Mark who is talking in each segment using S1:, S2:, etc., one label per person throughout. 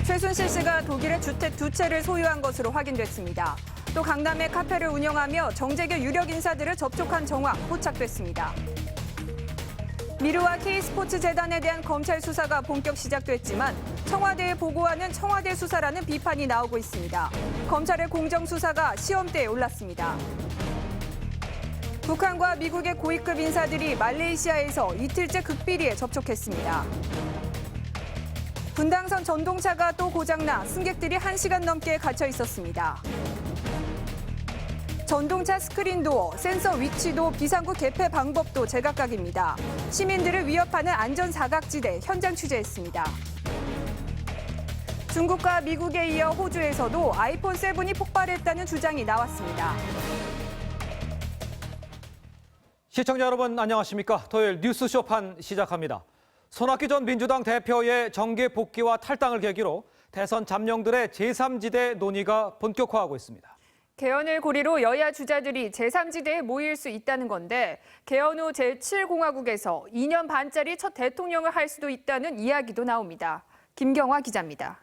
S1: 최순실 씨가 독일의 주택 2채를 소유한 것으로 확인됐습니다. 또 강남에 카페를 운영하며 정재계 유력 인사들을 접촉한 정황 포착됐습니다. 미르와 K스포츠재단에 대한 검찰 수사가 본격 시작됐지만 청와대에 보고하는 청와대 수사라는 비판이 나오고 있습니다. 검찰의 공정수사가 시험대에 올랐습니다. 북한과 미국의 고위급 인사들이 말레이시아에서 이틀째 극비리에 접촉했습니다. 분당선 전동차가 또 고장나 승객들이 1시간 넘게 갇혀 있었습니다. 전동차 스크린 도어, 센서 위치도 비상구 개폐 방법도 제각각입니다. 시민들을 위협하는 안전 사각지대 현장 취재했습니다. 중국과 미국에 이어 호주에서도 아이폰 7이 폭발했다는 주장이 나왔습니다.
S2: 시청자 여러분 안녕하십니까? 토요일 뉴스 쇼판 시작합니다. 손학규 전 민주당 대표의 정계 복귀와 탈당을 계기로 대선 잠룡들의 제3지대 논의가 본격화하고 있습니다.
S1: 개헌을 고리로 여야 주자들이 제3지대에 모일 수 있다는 건데 개헌 후 제7공화국에서 2년 반짜리 첫 대통령을 할 수도 있다는 이야기도 나옵니다. 김경화 기자입니다.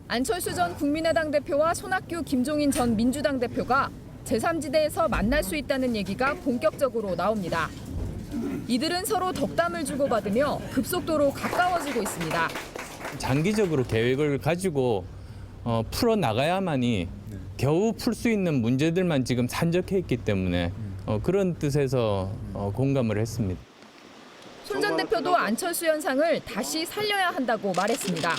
S3: 안철수 전 국민의당 대표와 손학규, 김종인 전 민주당 대표가 제3지대에서 만날 수 있다는 얘기가 본격적으로 나옵니다. 이들은 서로 덕담을 주고받으며 급속도로 가까워지고 있습니다.
S4: 장기적으로 계획을 가지고 풀어나가야만이 겨우 풀 수 있는 문제들만 지금 산적해 있기 때문에 그런 뜻에서 공감을 했습니다.
S3: 손 전 대표도 안철수 현상을 다시 살려야 한다고 말했습니다.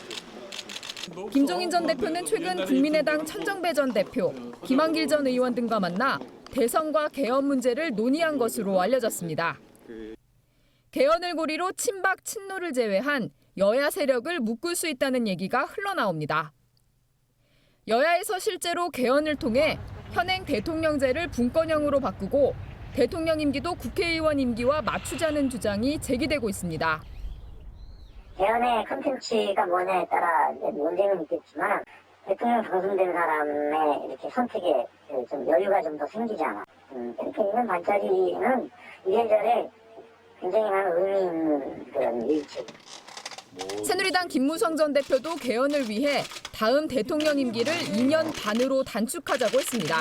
S3: 김종인 전 대표는 최근 국민의당 천정배 전 대표, 김한길 전 의원 등과 만나 대선과 개헌 문제를 논의한 것으로 알려졌습니다. 개헌을 고리로 친박, 친노를 제외한 여야 세력을 묶을 수 있다는 얘기가 흘러나옵니다. 여야에서 실제로 개헌을 통해 현행 대통령제를 분권형으로 바꾸고 대통령 임기도 국회의원 임기와 맞추자는 주장이 제기되고 있습니다.
S5: 개헌의 컨텐츠가 뭐냐에 따라 논쟁은 있겠지만 대통령 당선된 사람의 이렇게 선택에 좀 여유가 좀 더 생기잖아. 이렇게 있는 반짜리는 이래저래 굉장히 많은 의미 있는 그런 일치.
S3: 새누리당 김무성 전 대표도 개헌을 위해 다음 대통령 임기를 2년 반으로 단축하자고 했습니다.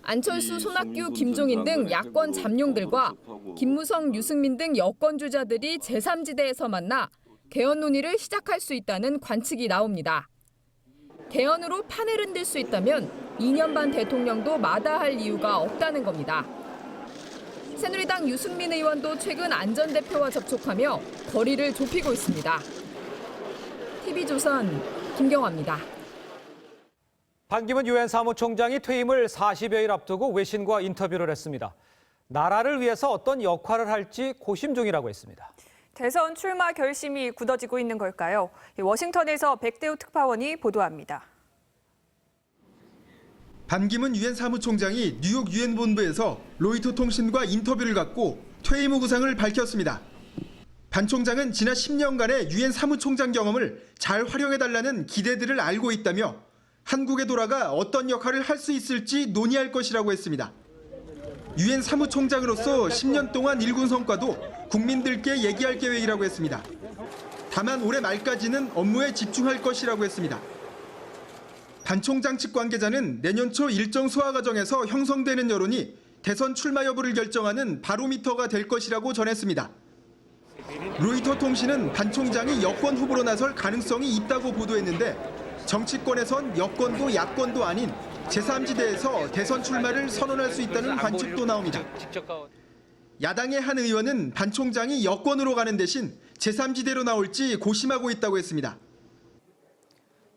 S3: 안철수, 손학규, 김종인 등 야권 잠룡들과 김무성, 유승민 등 여권 주자들이 제3지대에서 만나 개헌 논의를 시작할 수 있다는 관측이 나옵니다. 개헌으로 판을 흔들 수 있다면 2년 반 대통령도 마다할 이유가 없다는 겁니다. 새누리당 유승민 의원도 최근 안 전 대표와 접촉하며 거리를 좁히고 있습니다. TV조선 김경화입니다.
S2: 반기문 유엔 사무총장이 퇴임을 40여일 앞두고 외신과 인터뷰를 했습니다. 나라를 위해서 어떤 역할을 할지 고심 중이라고 했습니다.
S1: 대선 출마 결심이 굳어지고 있는 걸까요? 워싱턴에서 백대우 특파원이 보도합니다.
S6: 반기문 유엔 사무총장이 뉴욕 유엔 본부에서 로이터 통신과 인터뷰를 갖고 퇴임 후 구상을 밝혔습니다. 반 총장은 지난 10년간의 유엔 사무총장 경험을 잘 활용해달라는 기대들을 알고 있다며 한국에 돌아가 어떤 역할을 할 수 있을지 논의할 것이라고 했습니다. 유엔 사무총장으로서 10년 동안 일군 성과도 국민들께 얘기할 계획이라고 했습니다. 다만 올해 말까지는 업무에 집중할 것이라고 했습니다. 반 총장 측 관계자는 내년 초 일정 소화 과정에서 형성되는 여론이 대선 출마 여부를 결정하는 바로미터가 될 것이라고 전했습니다. 로이터 통신은 반 총장이 여권 후보로 나설 가능성이 있다고 보도했는데 정치권에선 여권도 야권도 아닌 제3지대에서 대선 출마를 선언할 수 있다는 관측도 나옵니다. 야당의 한 의원은 반 총장이 여권으로 가는 대신 제3지대로 나올지 고심하고 있다고 했습니다.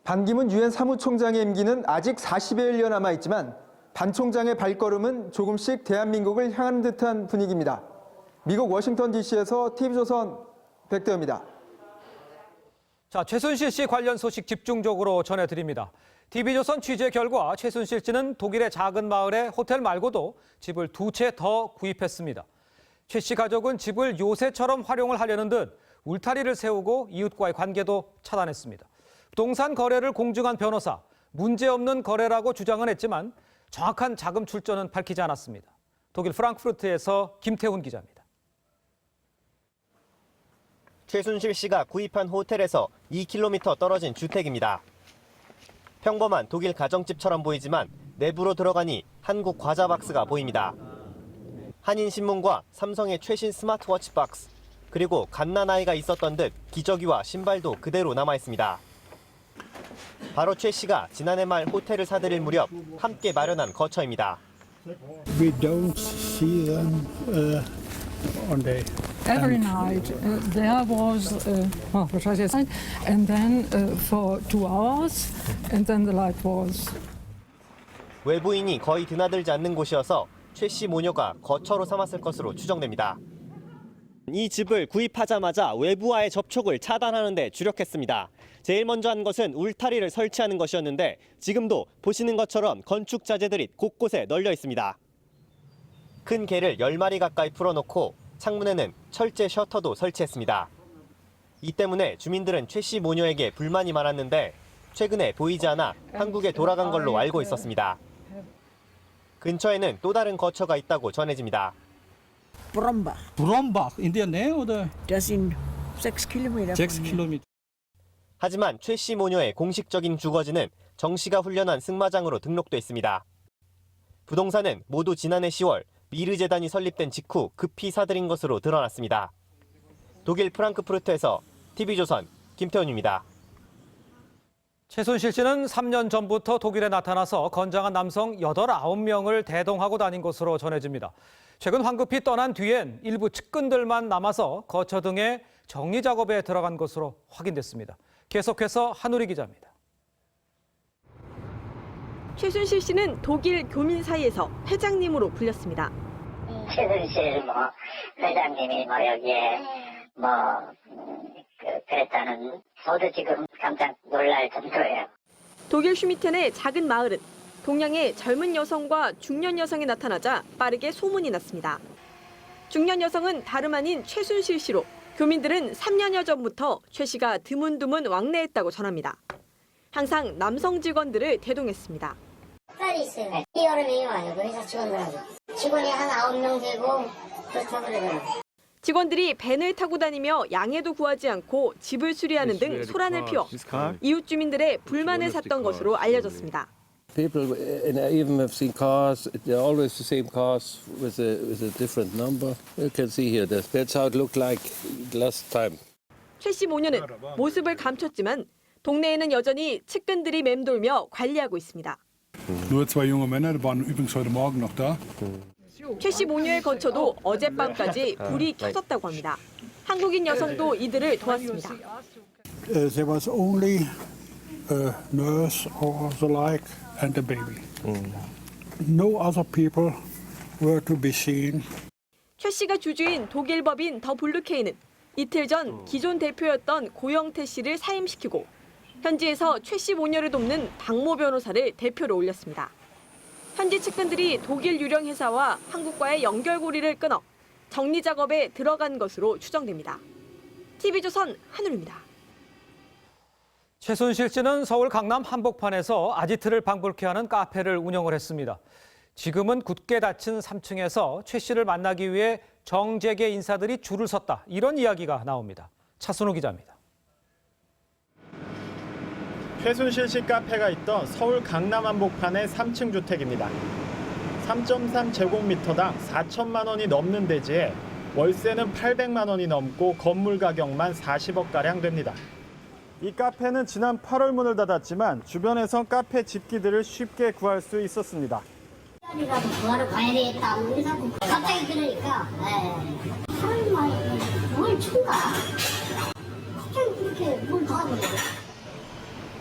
S7: 반기문 유엔 사무총장의 임기는 아직 40여일여 남아있지만 반 총장의 발걸음은 조금씩 대한민국을 향하는 듯한 분위기입니다. 미국 워싱턴 DC에서 TV조선 백대호입니다.
S2: 자, 최순실 씨 관련 소식 집중적으로 전해드립니다. TV조선 취재 결과 최순실 씨는 독일의 작은 마을에 호텔 말고도 집을 2채 더 구입했습니다. 최 씨 가족은 집을 요새처럼 활용을 하려는 듯 울타리를 세우고 이웃과의 관계도 차단했습니다. 부동산 거래를 공증한 변호사, 문제없는 거래라고 주장은 했지만 정확한 자금 출처는 밝히지 않았습니다. 독일 프랑크푸르트에서 김태훈 기자입니다.
S8: 최순실 씨가 구입한 호텔에서 2km 떨어진 주택입니다. 평범한 독일 가정집처럼 보이지만 내부로 들어가니 한국 과자 박스가 보입니다. 한인신문과 삼성의 최신 스마트워치 박스, 그리고 갓난아이가 있었던 듯 기저귀와 신발도 그대로 남아있습니다. 바로 최 씨가 지난해 말 호텔을 사들일 무렵 함께 마련한 거처입니다.
S9: We don't see them on day.
S10: Every night there was what I said, and then for 2 hours, and then the light was.
S8: 외부인이 거의 드나들지 않는 곳이어서 최 씨 모녀가 거처로 삼았을 것으로 추정됩니다. 이 집을 구입하자마자 외부와의 접촉을 차단하는 데 주력했습니다. 제일 먼저 한 것은 울타리를 설치하는 것이었는데 지금도 보시는 것처럼 건축 자재들이 곳곳에 널려 있습니다. 큰 개를 10마리 가까이 풀어놓고 창문에는 철제 셔터도 설치했습니다. 이 때문에 주민들은 최 씨 모녀에게 불만이 많았는데 최근에 보이지 않아 한국에 돌아간 걸로 알고 있었습니다. 근처에는 또 다른 거처가 있다고 전해집니다.
S9: Brombach in der Nähe oder?
S10: Das sind 6 Kilometer.
S9: 6 Kilometer.
S8: 하지만 최 씨 모녀의 공식적인 주거지는 정 씨가 훈련한 승마장으로 등록돼 있습니다. 부동산은 모두 지난해 10월 미르 재단이 설립된 직후 급히 사들인 것으로 드러났습니다. 독일 프랑크푸르트에서 TV조선 김태훈입니다.
S2: 최순실 씨는 3년 전부터 독일에 나타나서 건장한 남성 8, 9명을 대동하고 다닌 것으로 전해집니다. 최근 황급히 떠난 뒤엔 일부 측근들만 남아서 거처 등의 정리 작업에 들어간 것으로 확인됐습니다. 계속해서 한우리 기자입니다.
S11: 최순실 씨는 독일 교민 사이에서 회장님으로 불렸습니다.
S5: 최순실 회장님이 여기에 그랬다는 저도 지금 깜짝 놀랄 정도예요.
S11: 독일 슈미텐의 작은 마을은 동양의 젊은 여성과 중년 여성이 나타나자 빠르게 소문이 났습니다. 중년 여성은 다름 아닌 최순실 씨로 교민들은 3년여 전부터 최 씨가 드문드문 왕래했다고 전합니다. 항상 남성 직원들을 대동했습니다.
S5: 딸이 있어요. 여러 명이 와요. 그 회사 직원들하고. 직원이 한 9명 되고 그렇다고 그러더라고요.
S11: 직원들이 밴을 타고 다니며 양해도 구하지 않고 집을 수리하는 등 소란을 피워 이웃 주민들의 불만을 샀던 것으로 알려졌습니다.
S12: People even have seen cars. They're always the same cars with a different number. You can see here. That's how it looked like last time.
S11: 최 씨 모녀는 모습을 감췄지만 동네에는 여전히 측근들이 맴돌며 관리하고 있습니다.
S9: Nur 2 junge Männer, die waren übrigens heute Morgen noch da.
S11: 최 씨 모녀의 거처도 어젯밤까지 불이 켜졌다고 합니다. 한국인 여성도 이들을 도왔습니다.
S9: There was only a nurse or the like and a baby. No other people were to be seen.
S11: 최 씨가 주주인 독일 법인 더 블루케이는 이틀 전 기존 대표였던 고영태 씨를 사임시키고 현지에서 최 씨 모녀를 돕는 박모 변호사를 대표로 올렸습니다. 현지 측근들이 독일 유령 회사와 한국과의 연결고리를 끊어 정리 작업에 들어간 것으로 추정됩니다. TV조선 한울입니다.
S2: 최순실 씨는 서울 강남 한복판에서 아지트를 방불케 하는 카페를 운영을 했습니다. 지금은 굳게 닫힌 3층에서 최 씨를 만나기 위해 정재계 인사들이 줄을 섰다. 이런 이야기가 나옵니다. 차순우 기자입니다.
S13: 최순실 씨 카페가 있던 서울 강남 한복판의 3층 주택입니다. 3.3제곱미터당 4천만 원이 넘는 대지에 월세는 800만 원이 넘고 건물 가격만 40억가량 됩니다. 이 카페는 지난 8월 문을 닫았지만 주변에선 카페 집기들을 쉽게 구할 수 있었습니다.
S5: 시간이라도 구하러 가야 되겠다. 그래서 갑자기 그러니까 하루 만에 뭘 춘가? 갑자기 그렇게 뭘 도와줘요.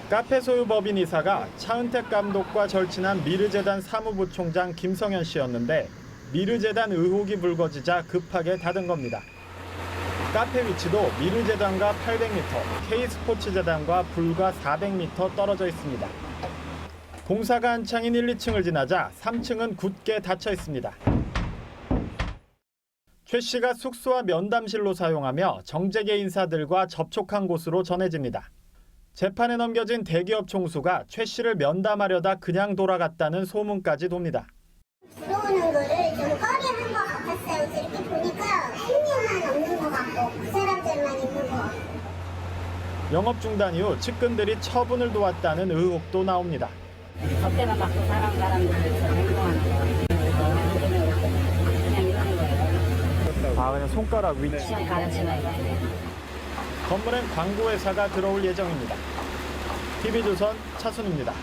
S13: 카페 소유 법인 이사가 차은택 감독과 절친한 미르재단 사무부총장 김성현 씨였는데 미르재단 의혹이 불거지자 급하게 닫은 겁니다. 카페 위치도 미르재단과 800m, K스포츠재단과 불과 400m 떨어져 있습니다. 공사가 한창인 1, 2층을 지나자 3층은 굳게 닫혀 있습니다. 최 씨가 숙소와 면담실로 사용하며 정재계 인사들과 접촉한 곳으로 전해집니다. 재판에 넘겨진 대기업 총수가 최 씨를 면담하려다 그냥 돌아갔다는 소문까지 돕니다.
S5: 들어오는 거를 좀 꺼려한 것 같았어요. 이렇게 보니까 1년만 없는 것 같고 그 사람들만 있는 것 같고
S13: 영업 중단 이후 측근들이 처분을 도왔다는 의혹도 나옵니다.
S5: 어깨가 맞고 사람들이 행동하는 거. 그냥 이러는 거예요.
S13: 아, 그냥 손가락 위치.
S5: 시험 가르치는 거.
S13: 건물엔 광고회사가 들어올 예정입니다. TV조선 차순입니다.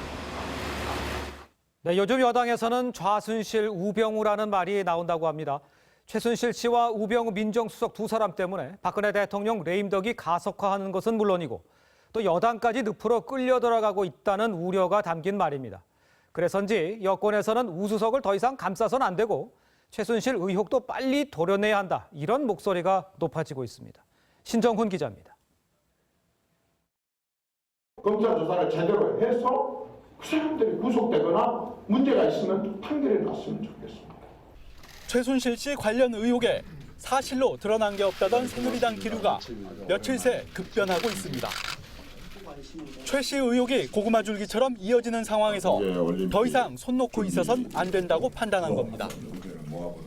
S2: 네, 요즘 여당에서는 좌순실 우병우라는 말이 나온다고 합니다. 최순실 씨와 우병우 민정수석 두 사람 때문에 박근혜 대통령 레임덕이 가속화하는 것은 물론이고 또 여당까지 늪으로 끌려 들어가고 있다는 우려가 담긴 말입니다. 그래서인지 여권에서는 우수석을 더 이상 감싸선 안 되고 최순실 의혹도 빨리 도려내야 한다. 이런 목소리가 높아지고 있습니다. 신정훈 기자입니다.
S9: 검찰 조사를 제대로 해서 그 사람들이 구속되거나 문제가 있으면 판결이 났으면 좋겠습니다.
S13: 최순실 씨 관련 의혹에 사실로 드러난 게 없다던 새누리당 기류가 며칠 새 급변하고 있습니다. 최 씨 의혹이 고구마 줄기처럼 이어지는 상황에서 더 이상 손 놓고 있어선 안 된다고 판단한 겁니다.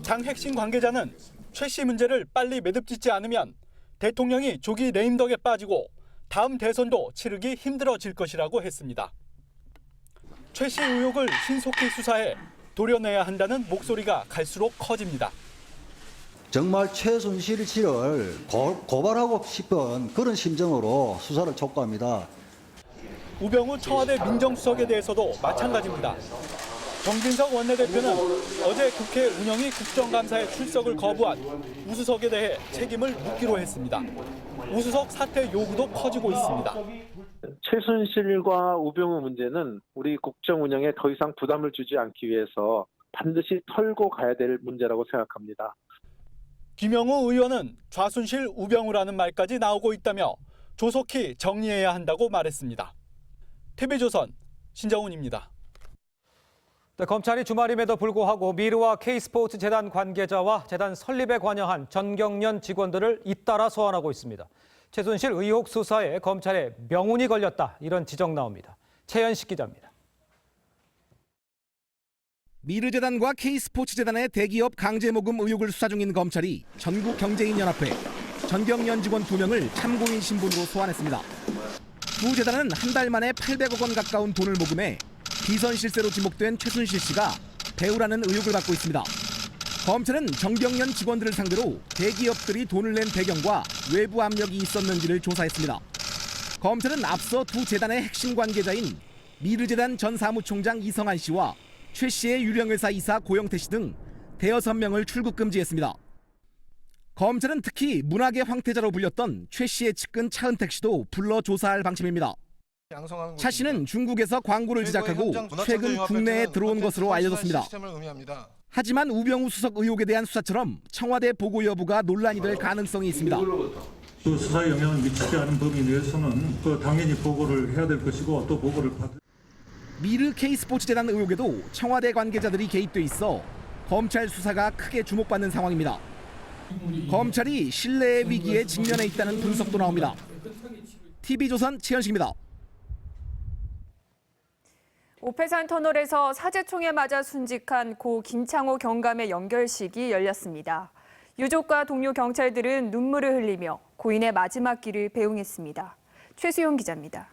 S13: 장 핵심 관계자는 최 씨 문제를 빨리 매듭짓지 않으면 대통령이 조기 레임덕에 빠지고 다음 대선도 치르기 힘들어질 것이라고 했습니다. 최 씨 의혹을 신속히 수사해 도려내야 한다는 목소리가 갈수록 커집니다.
S14: 정말 최순실 씨를 고발하고 싶은 그런 심정으로 수사를 촉구합니다.
S13: 우병우 청와대 민정수석에 대해서도 마찬가지입니다. 정진석 원내대표는 어제 국회 운영위 국정감사에 출석을 거부한 우수석에 대해 책임을 묻기로 했습니다. 우수석 사퇴 요구도 커지고 있습니다.
S15: 최순실과 우병우 문제는 우리 국정 운영에 더 이상 부담을 주지 않기 위해서 반드시 털고 가야 될 문제라고 생각합니다.
S13: 김영우 의원은 좌순실 우병우라는 말까지 나오고 있다며 조속히 정리해야 한다고 말했습니다. TV조선 신정훈입니다.
S2: 네, 검찰이 주말임에도 불구하고 미르와 K스포츠 재단 관계자와 재단 설립에 관여한 전경련 직원들을 잇따라 소환하고 있습니다. 최순실 의혹 수사에 검찰에 명운이 걸렸다, 이런 지적 나옵니다. 최현식 기자입니다.
S16: 미르재단과 K스포츠재단의 대기업 강제모금 의혹을 수사 중인 검찰이 전국경제인연합회, 전경련 직원 2명을 참고인 신분으로 소환했습니다. 두 재단은 한 달 만에 800억 원 가까운 돈을 모금해 비선 실세로 지목된 최순실 씨가 배우라는 의혹을 받고 있습니다. 검찰은 전경련 직원들을 상대로 대기업들이 돈을 낸 배경과 외부 압력이 있었는지를 조사했습니다. 검찰은 앞서 두 재단의 핵심 관계자인 미르재단 전 사무총장 이성한 씨와 최 씨의 유령회사 이사 고영태 씨 등 대여섯 명을 출국 금지했습니다. 검찰은 특히 문학의 황태자로 불렸던 최 씨의 측근 차은택 씨도 불러 조사할 방침입니다. 차 씨는 중국에서 광고를 제작하고 최근 국내에 들어온 것으로 알려졌습니다. 하지만 우병우 수석 의혹에 대한 수사처럼 청와대 보고 여부가 논란이 될 가능성이 있습니다.
S17: 그 수사에 영향을 미치지 않은 범위 내에서는 당연히 보고를 해야 될 것이고 또 보고를 받을.
S16: 미르 K스포츠재단 의혹에도 청와대 관계자들이 개입돼 있어 검찰 수사가 크게 주목받는 상황입니다. 검찰이 신뢰의 위기에 직면해 있다는 분석도 나옵니다. TV조선 최현식입니다.
S1: 오페산 터널에서 사제총에 맞아 순직한 고 김창호 경감의 연결식이 열렸습니다. 유족과 동료 경찰들은 눈물을 흘리며 고인의 마지막 길을 배웅했습니다. 최수용 기자입니다.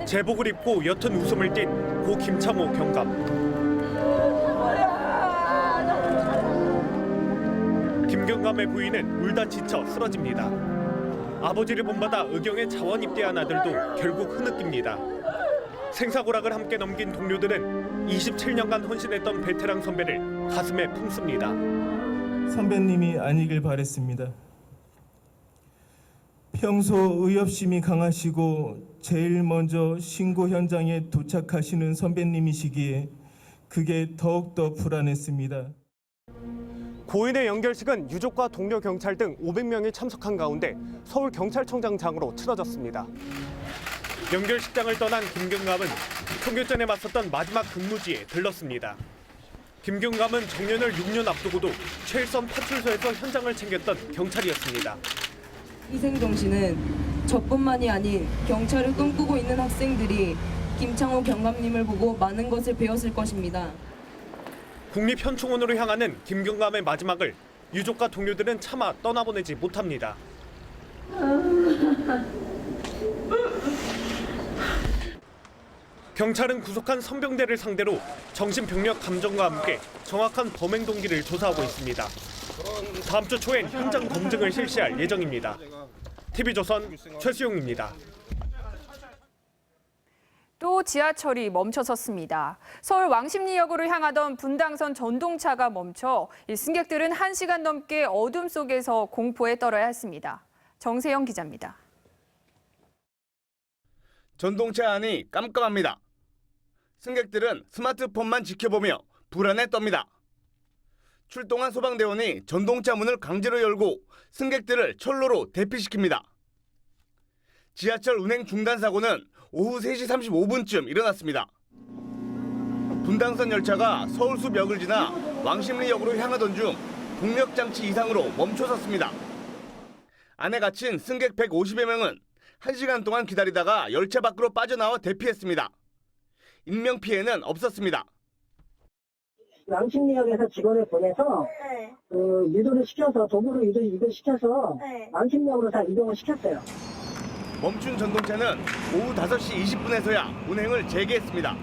S8: 제복을 입고 옅은 웃음을 띤 고 김창호 경감. 김경감의 부인은 울다 지쳐 쓰러집니다. 아버지를 본받아 의경에 자원 입대한 아들도 결국 흐느낍니다. 생사고락을 함께 넘긴 동료들은 27년간 헌신했던 베테랑 선배를 가슴에 품습니다.
S18: 선배님이 아니길 바랬습니다. 평소 의협심이 강하시고 제일 먼저 신고 현장에 도착하시는 선배님이시기에 그게 더욱더 불안했습니다.
S8: 고인의 연결식은 유족과 동료 경찰 등 500명이 참석한 가운데 서울경찰청장장으로 치러졌습니다. 연결식장을 떠난 김경감은 총격전에 맞섰던 마지막 근무지에 들렀습니다. 김경감은 정년을 6년 앞두고도 최일선 파출소에서 현장을 챙겼던 경찰이었습니다.
S19: 희생정신은 저뿐만이 아닌 경찰을 꿈꾸고 있는 학생들이 김창호 경감님을 보고 많은 것을 배웠을 것입니다.
S8: 국립현충원으로 향하는 김경감의 마지막을 유족과 동료들은 차마 떠나보내지 못합니다. 경찰은 구속한 선병대를 상대로 정신병력 감정과 함께 정확한 범행 동기를 조사하고 있습니다. 다음 주 초엔 현장 검증을 실시할 예정입니다. TV조선 최수용입니다.
S1: 또 지하철이 멈춰섰습니다. 서울 왕십리역으로 향하던 분당선 전동차가 멈춰 승객들은 1시간 넘게 어둠 속에서 공포에 떨어야 했습니다. 정세영 기자입니다.
S20: 전동차 안이 깜깜합니다. 승객들은 스마트폰만 지켜보며 불안에 떱니다. 출동한 소방대원이 전동차 문을 강제로 열고 승객들을 철로로 대피시킵니다. 지하철 운행 중단 사고는 오후 3시 35분쯤 일어났습니다. 분당선 열차가 서울숲역을 지나 왕십리역으로 향하던 중 동력장치 이상으로 멈춰섰습니다. 안에 갇힌 승객 150여 명은 1시간 동안 기다리다가 열차 밖으로 빠져나와 대피했습니다. 인명피해는 없었습니다.
S5: 왕십리역에서 직원을 보내서 유도를 시켜서 도구로 유도시켜서 왕십리역으로 다 이동을 시켰어요.
S20: 멈춘 전동차는 오후 5시 20분에서야 운행을 재개했습니다.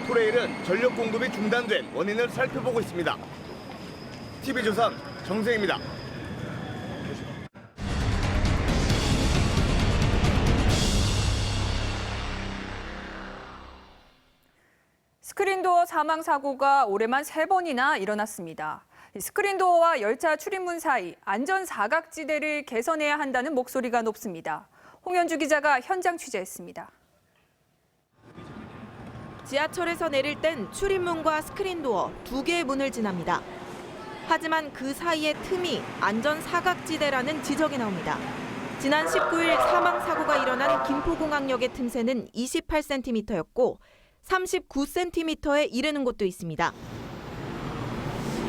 S20: 토레일은 전력 공급이 중단된 원인을 살펴보고 있습니다. TV조선 정세입니다.
S1: 스크린도어 사망 사고가 올해만 3번이나 일어났습니다. 스크린도어와 열차 출입문 사이 안전 사각지대를 개선해야 한다는 목소리가 높습니다. 홍현주 기자가 현장 취재했습니다.
S11: 지하철에서 내릴 땐 출입문과 스크린도어 2개의 문을 지납니다. 하지만 그 사이의 틈이 안전 사각지대라는 지적이 나옵니다. 지난 19일 사망 사고가 일어난 김포공항역의 틈새는 28cm였고 39cm에 이르는 곳도 있습니다.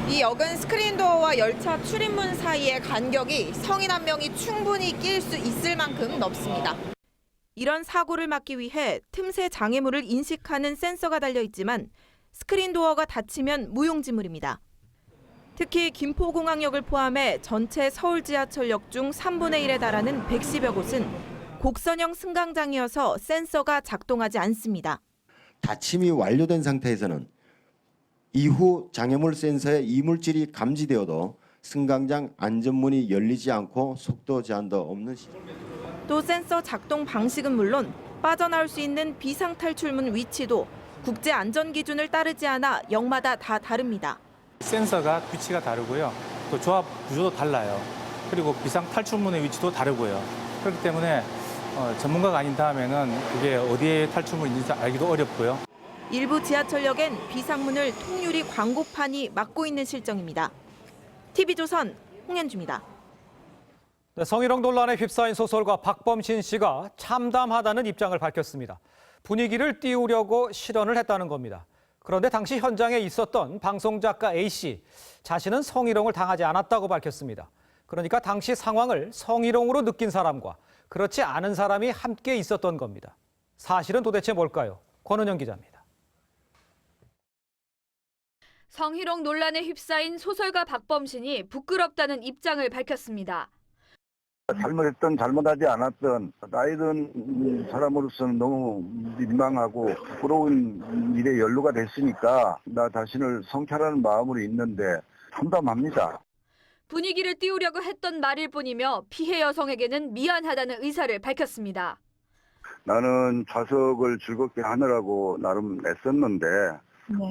S11: 이 역은 스크린도어와 열차 출입문 사이의 간격이 성인 한 명이 충분히 낄 수 있을 만큼 넓습니다. 이런 사고를 막기 위해 틈새 장애물을 인식하는 센서가 달려 있지만 스크린도어가 닫히면 무용지물입니다. 특히 김포공항역을 포함해 전체 서울 지하철역 중 3분의 1에 달하는 110여 곳은 곡선형 승강장이어서 센서가 작동하지 않습니다.
S21: 닫힘이 완료된 상태에서는 이후 장애물 센서에 이물질이 감지되어도 승강장 안전문이 열리지 않고 속도 제한도 없는 시점.
S11: 또 센서 작동 방식은 물론 빠져나올 수 있는 비상탈출문 위치도 국제안전기준을 따르지 않아 역마다 다 다릅니다.
S22: 센서가 위치가 다르고요. 또 조합 구조도 달라요. 그리고 비상탈출문의 위치도 다르고요. 그렇기 때문에 전문가가 아닌 다음에는 그게 어디에 탈출문인지 알기도 어렵고요.
S11: 일부 지하철역엔 비상문을 통유리 광고판이 막고 있는 실정입니다. TV조선 홍현주입니다.
S2: 네, 성희롱 논란에 휩싸인 소설가 박범신 씨가 참담하다는 입장을 밝혔습니다. 분위기를 띄우려고 실언을 했다는 겁니다. 그런데 당시 현장에 있었던 방송작가 A씨, 자신은 성희롱을 당하지 않았다고 밝혔습니다. 그러니까 당시 상황을 성희롱으로 느낀 사람과 그렇지 않은 사람이 함께 있었던 겁니다. 사실은 도대체 뭘까요? 권은영 기자입니다.
S23: 성희롱 논란에 휩싸인 소설가 박범신이 부끄럽다는 입장을 밝혔습니다.
S24: 잘못했던 잘못하지 않았던 나이든 사람으로서는 너무 민망하고 부끄러운 일에 연루가 됐으니까 나 자신을 성찰하는 마음으로 있는데 참담합니다.
S23: 분위기를 띄우려고 했던 말일 뿐이며 피해 여성에게는 미안하다는 의사를 밝혔습니다.
S24: 나는 좌석을 즐겁게 하느라고 나름 애썼는데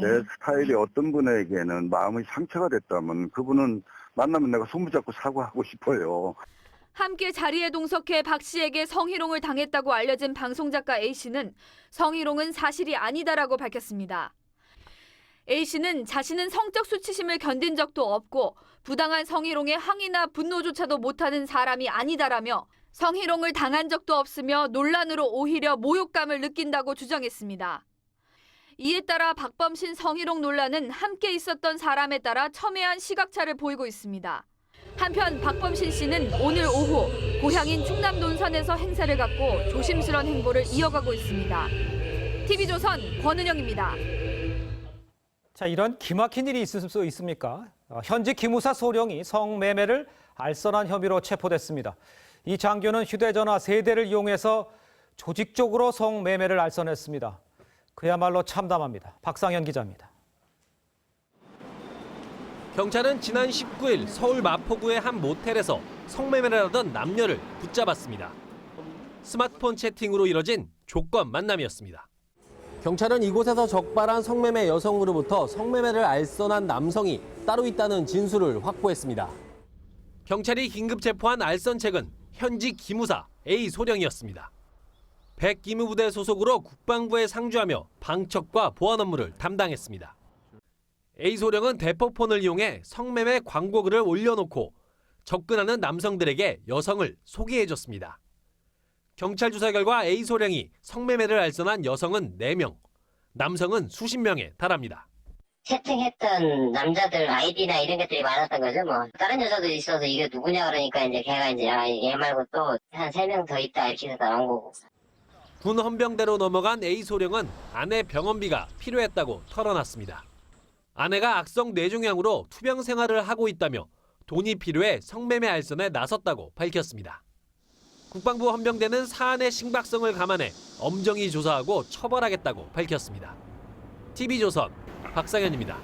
S24: 내 스타일이 어떤 분에게는 마음의 상처가 됐다면 그분은 만나면 내가 손붙잡고 사과하고 싶어요.
S23: 함께 자리에 동석해 박 씨에게 성희롱을 당했다고 알려진 방송작가 A씨는 성희롱은 사실이 아니다라고 밝혔습니다. A씨는 자신은 성적 수치심을 견딘 적도 없고 부당한 성희롱에 항의나 분노조차도 못하는 사람이 아니다라며 성희롱을 당한 적도 없으며 논란으로 오히려 모욕감을 느낀다고 주장했습니다. 이에 따라 박범신 성희롱 논란은 함께 있었던 사람에 따라 첨예한 시각차를 보이고 있습니다. 한편 박범신 씨는 오늘 오후 고향인 충남 논산에서 행사를 갖고 조심스런 행보를 이어가고 있습니다. TV조선 권은영입니다.
S2: 자, 이런 기막힌 일이 있을 수 있습니까? 현직 기무사 소령이 성매매를 알선한 혐의로 체포됐습니다. 이 장교는 휴대전화 3대를 이용해서 조직적으로 성매매를 알선했습니다. 그야말로 참담합니다. 박상현 기자입니다.
S3: 경찰은 지난 19일 서울 마포구의 한 모텔에서 성매매를 하던 남녀를 붙잡았습니다. 스마트폰 채팅으로 이뤄진 조건 만남이었습니다. 경찰은 이곳에서 적발한 성매매 여성으로부터 성매매를 알선한 남성이 따로 있다는 진술을 확보했습니다. 경찰이 긴급 체포한 알선책은 현직 기무사 A 소령이었습니다. 100기무부대 소속으로 국방부에 상주하며 방첩과 보안 업무를 담당했습니다. A 소령은 대포폰을 이용해 성매매 광고글을 올려놓고 접근하는 남성들에게 여성을 소개해줬습니다. 경찰 조사 결과 A 소령이 성매매를 알선한 여성은 4명, 남성은 수십 명에 달합니다.
S5: 채팅했던 남자들 아이디나 이런 것들이 많았던 거죠. 뭐 다른 여자도 있어서 이게 누구냐 그러니까 이제 걔가 이제 얘 말고 또 한 3명 더 있다 이렇게 해서 나온 거고.
S3: 군 헌병대로 넘어간 A 소령은 아내 병원비가 필요했다고 털어놨습니다. 아내가 악성 뇌종양으로 투병 생활을 하고 있다며 돈이 필요해 성매매 알선에 나섰다고 밝혔습니다. 국방부 헌병대는 사안의 심각성을 감안해 엄정히 조사하고 처벌하겠다고 밝혔습니다. TV조선 박상현입니다.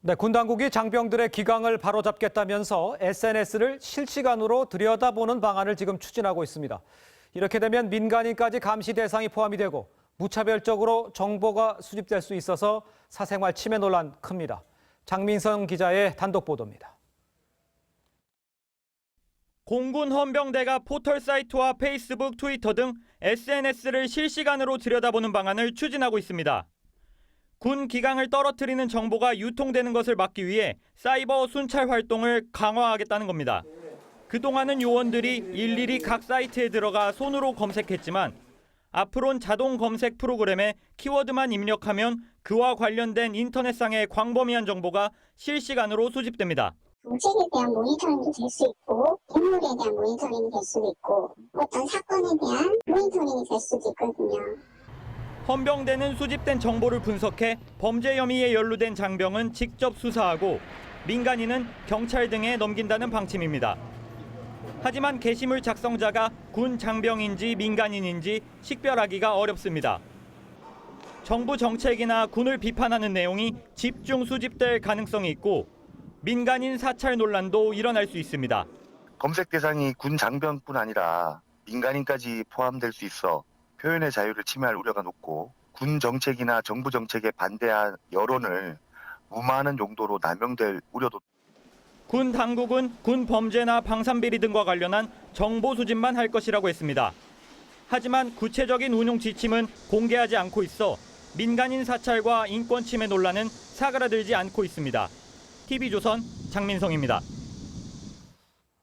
S2: 네, 군 당국이 장병들의 기강을 바로잡겠다면서 SNS를 실시간으로 들여다보는 방안을 지금 추진하고 있습니다. 이렇게 되면 민간인까지 감시 대상이 포함이 되고 무차별적으로 정보가 수집될 수 있어서 사생활 침해 논란 큽니다. 장민성 기자의 단독 보도입니다.
S4: 공군 헌병대가 포털 사이트와 페이스북, 트위터 등 SNS를 실시간으로 들여다보는 방안을 추진하고 있습니다. 군 기강을 떨어뜨리는 정보가 유통되는 것을 막기 위해 사이버 순찰 활동을 강화하겠다는 겁니다. 그동안은 요원들이 일일이 각 사이트에 들어가 손으로 검색했지만 앞으로는 자동 검색 프로그램에 키워드만 입력하면 그와 관련된 인터넷상의 광범위한 정보가 실시간으로 수집됩니다.
S6: 정책에 대한 모니터링도 될 수 있고 인물에 대한 모니터링이 될 수도 있고 어떤 사건에 대한 모니터링이 될 수도 있거든요.
S4: 헌병대는 수집된 정보를 분석해 범죄 혐의에 연루된 장병은 직접 수사하고 민간인은 경찰 등에 넘긴다는 방침입니다. 하지만 게시물 작성자가 군 장병인지 민간인인지 식별하기가 어렵습니다. 정부 정책이나 군을 비판하는 내용이 집중 수집될 가능성이 있고 민간인 사찰 논란도 일어날 수 있습니다.
S7: 검색 대상이 군 장병뿐 아니라 민간인까지 포함될 수 있어 표현의 자유를 침해할 우려가 높고 군 정책이나 정부 정책에 반대한 여론을 무마하는 용도로 남용될 우려도.
S4: 군 당국은 군 범죄나 방산비리 등과 관련한 정보 수집만 할 것이라고 했습니다. 하지만 구체적인 운용 지침은 공개하지 않고 있어 민간인 사찰과 인권 침해 논란은 사그라들지 않고 있습니다. TV조선 장민성입니다.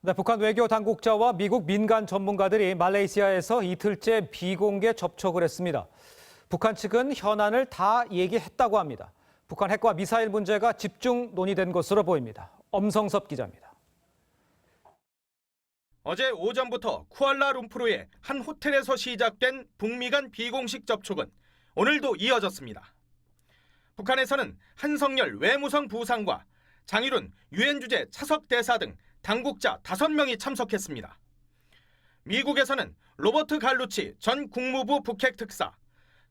S2: 네, 북한 외교 당국자와 미국 민간 전문가들이 말레이시아에서 이틀째 비공개 접촉을 했습니다. 북한 측은 현안을 다 얘기했다고 합니다. 북한 핵과 미사일 문제가 집중 논의된 것으로 보입니다. 엄성섭 기자입니다.
S25: 어제 오전부터 쿠알라룸푸르의 한 호텔에서 시작된 북미 간 비공식 접촉은 오늘도 이어졌습니다. 북한에서는 한성열 외무성 부상과 장일훈 유엔 주재 차석 대사 등 당국자 5명이 참석했습니다. 미국에서는 로버트 갈루치 전 국무부 북핵 특사,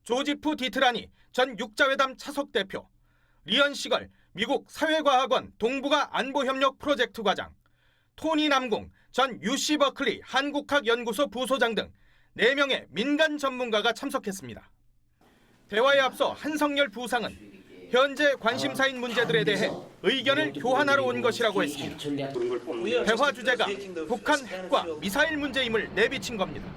S25: 조지프 디트라니 전 육자회담 차석 대표, 리언 시걸 미국 사회과학원 동북아 안보협력 프로젝트 과장, 토니 남궁 전 UC 버클리 한국학연구소 부소장 등 4명의 민간 전문가가 참석했습니다. 대화에 앞서 한성열 부상은 현재 관심사인 문제들에 대해 의견을 교환하러 온 것이라고 했습니다. 대화 주제가 북한 핵과 미사일 문제임을 내비친 겁니다.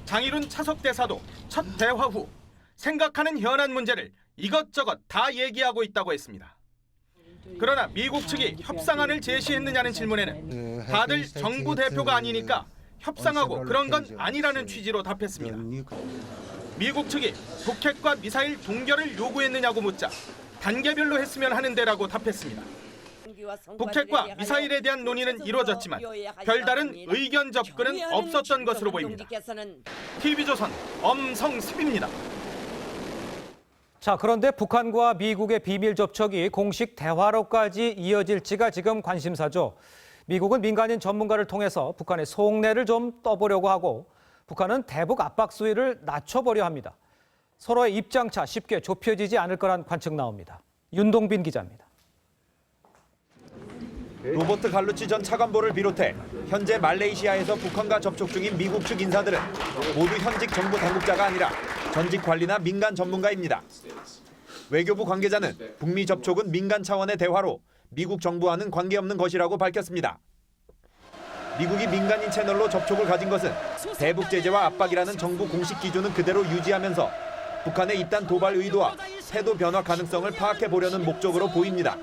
S25: 장일훈 차석 대사도 첫 대화 후 생각하는 현안 문제를 이것저것 다 얘기하고 있다고 했습니다. 그러나 미국 측이 협상안을 제시했느냐는 질문에는 다들 정부 대표가 아니니까 협상하고 그런 건 아니라는 취지로 답했습니다. 미국 측이 북핵과 미사일 동결을 요구했느냐고 묻자 단계별로 했으면 하는데라고 답했습니다. 북핵과 미사일에 대한 논의는 이루어졌지만 별다른 의견 접근은 없었던 것으로 보입니다. TV조선 엄성섭입니다.
S2: 자, 그런데 북한과 미국의 비밀 접촉이 공식 대화로까지 이어질지가 지금 관심사죠. 미국은 민간인 전문가를 통해서 북한의 속내를 좀 떠보려고 하고 북한은 대북 압박 수위를 낮춰보려 합니다. 서로의 입장차 쉽게 좁혀지지 않을 거란 관측 나옵니다. 윤동빈 기자입니다.
S9: 로버트 갈루치 전 차관보를 비롯해 현재 말레이시아에서 북한과 접촉 중인 미국 측 인사들은 모두 현직 정부 당국자가 아니라 전직 관리나 민간 전문가입니다. 외교부 관계자는 북미 접촉은 민간 차원의 대화로 미국 정부와는 관계없는 것이라고 밝혔습니다. 미국이 민간인 채널로 접촉을 가진 것은 대북 제재와 압박이라는 정부 공식 기조는 그대로 유지하면서 북한의 잇단 도발 의도와 태도 변화 가능성을 파악해 보려는 목적으로 보입니다.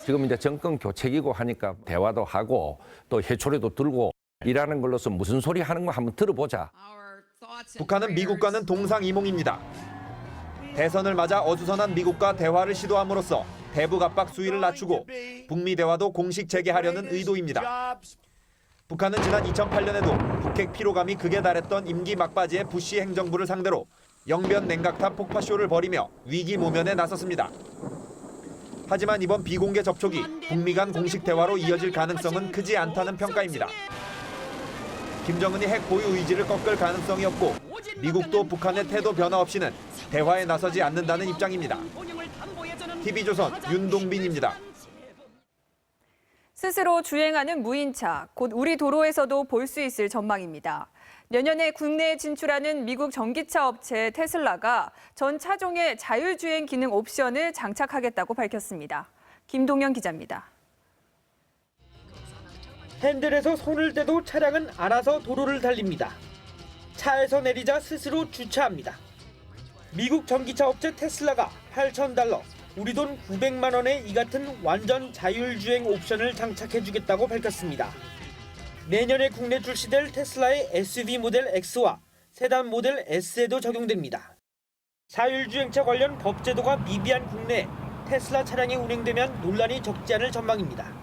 S10: 지금 이제 정권 교체기고 하니까 대화도 하고 또 해초리도 들고 일하는 걸로서 무슨 소리 하는 거 한번 들어보자.
S9: 북한은 미국과는 동상이몽입니다. 대선을 맞아 어수선한 미국과 대화를 시도함으로써 대북 압박 수위를 낮추고 북미 대화도 공식 재개하려는 의도입니다. 북한은 지난 2008년에도 북핵 피로감이 극에 달했던 임기 막바지의 부시 행정부를 상대로 영변 냉각탄 폭파쇼를 벌이며 위기 모면에 나섰습니다. 하지만 이번 비공개 접촉이 북미 간 공식 대화로 이어질 가능성은 크지 않다는 평가입니다. 김정은이 핵 보유 의지를 꺾을 가능성이 없고 미국도 북한의 태도 변화 없이는 대화에 나서지 않는다는 입장입니다. TV조선 윤동빈입니다.
S1: 스스로 주행하는 무인차, 곧 우리 도로에서도 볼 수 있을 전망입니다. 내년에 국내에 진출하는 미국 전기차 업체 테슬라가 전 차종에 자율주행 기능 옵션을 장착하겠다고 밝혔습니다. 김동현 기자입니다.
S12: 핸들에서 손을 떼도 차량은 알아서 도로를 달립니다. 차에서 내리자 스스로 주차합니다. 미국 전기차 업체 테슬라가 $8,000, 우리 돈 900만 원의 이 같은 완전 자율주행 옵션을 장착해주겠다고 밝혔습니다. 내년에 국내 출시될 테슬라의 SUV 모델 X와 세단 모델 S에도 적용됩니다. 자율주행차 관련 법제도가 미비한 국내에 테슬라 차량이 운행되면 논란이 적지 않을 전망입니다.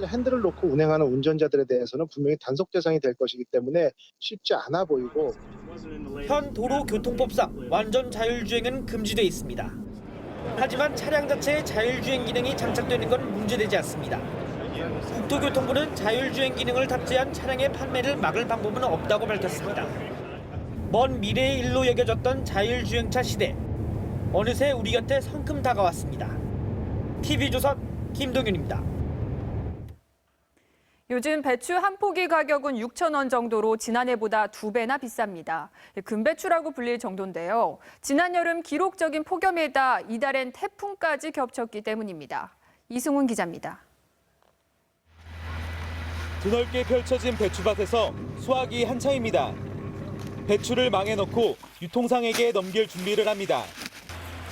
S14: 핸들을 놓고 운행하는 운전자들에 대해서는 분명히 단속 대상이 될 것이기 때문에 쉽지 않아 보이고
S12: 현 도로교통법상 완전 자율주행은 금지돼 있습니다. 하지만 차량 자체에 자율주행 기능이 장착되는 건 문제되지 않습니다. 국토교통부는 자율주행 기능을 탑재한 차량의 판매를 막을 방법은 없다고 밝혔습니다. 먼 미래의 일로 여겨졌던 자율주행차 시대. 어느새 우리 곁에 성큼 다가왔습니다. TV조선 김동윤입니다.
S1: 요즘 배추 한 포기 가격은 6,000원 정도로 지난해보다 2배나 비쌉니다. 금배추라고 불릴 정도인데요. 지난 여름 기록적인 폭염에다 이달엔 태풍까지 겹쳤기 때문입니다. 이승훈 기자입니다.
S18: 드넓게 펼쳐진 배추밭에서 수확이 한창입니다. 배추를 망에 넣고 유통상에게 넘길 준비를 합니다.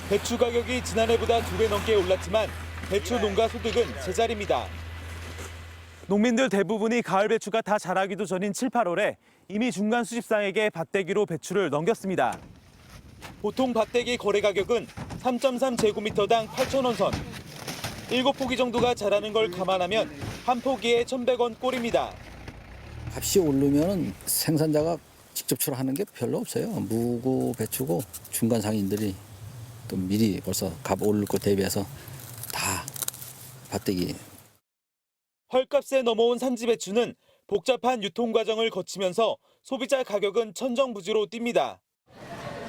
S18: 배추 가격이 지난해보다 2배 넘게 올랐지만 배추 농가 소득은 제자리입니다. 농민들 대부분이 가을 배추가 다 자라기도 전인 7, 8월에 이미 중간 수집상에게 밭대기로 배추를 넘겼습니다. 보통 밭대기 거래 가격은 3.3제곱미터당 8,000원 선. 7포기 정도가 자라는 걸 감안하면 한 포기에 1,100원 꼴입니다.
S15: 값이 오르면 생산자가 직접 출하하는 게 별로 없어요. 무고 배추고 중간 상인들이 또 미리 벌써 값 오를 거 대비해서 다 밭대기.
S18: 헐값에 넘어온 산지 배추는 복잡한 유통 과정을 거치면서 소비자 가격은 천정부지로 뜁니다.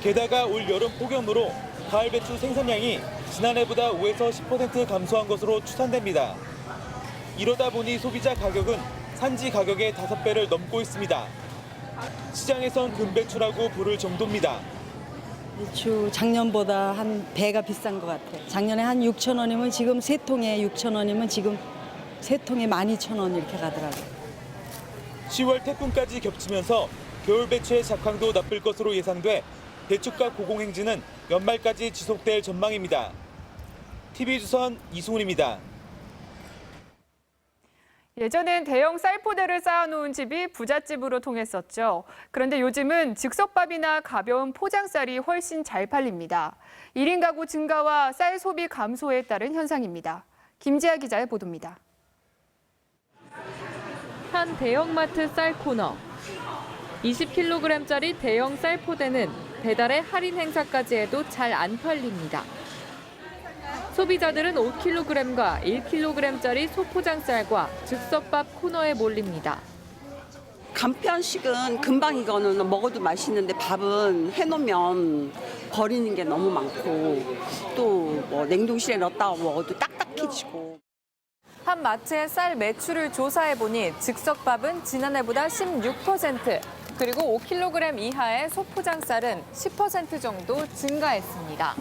S18: 게다가 올 여름 폭염으로 가을 배추 생산량이 지난해보다 5에서 10% 감소한 것으로 추산됩니다. 이러다 보니 소비자 가격은 산지 가격의 5배를 넘고 있습니다. 시장에선 금배추라고 부를 정도입니다.
S26: 배추 작년보다 한 배가 비싼 것 같아요. 작년에 한 6,000원이면 지금 3통에 6,000원이면 지금 3통에 12,000원 이렇게 가더라고요.
S18: 10월 태풍까지 겹치면서 겨울 배추의 작황도 나쁠 것으로 예상돼 배추값 고공행진은 연말까지 지속될 전망입니다. TV조선 이승훈입니다.
S1: 예전엔 대형 쌀포대를 쌓아놓은 집이 부잣집으로 통했었죠. 그런데 요즘은 즉석밥이나 가벼운 포장쌀이 훨씬 잘 팔립니다. 1인 가구 증가와 쌀 소비 감소에 따른 현상입니다. 김지아 기자의 보도입니다.
S11: 한 대형마트 쌀 코너. 20kg짜리 대형 쌀 포대는
S23: 배달의 할인 행사까지 해도 잘 안 팔립니다. 소비자들은 5kg과 1kg짜리 소포장 쌀과 즉석밥 코너에 몰립니다.
S8: 간편식은 금방 이거는 먹어도 맛있는데 밥은 해놓으면 버리는 게 너무 많고 또 뭐 냉동실에 넣었다가 먹어도 딱딱해지고.
S1: 한 마트의 쌀 매출을 조사해보니 즉석밥은 지난해보다 16%, 그리고 5kg 이하의 소포장 쌀은 10% 정도 증가했습니다.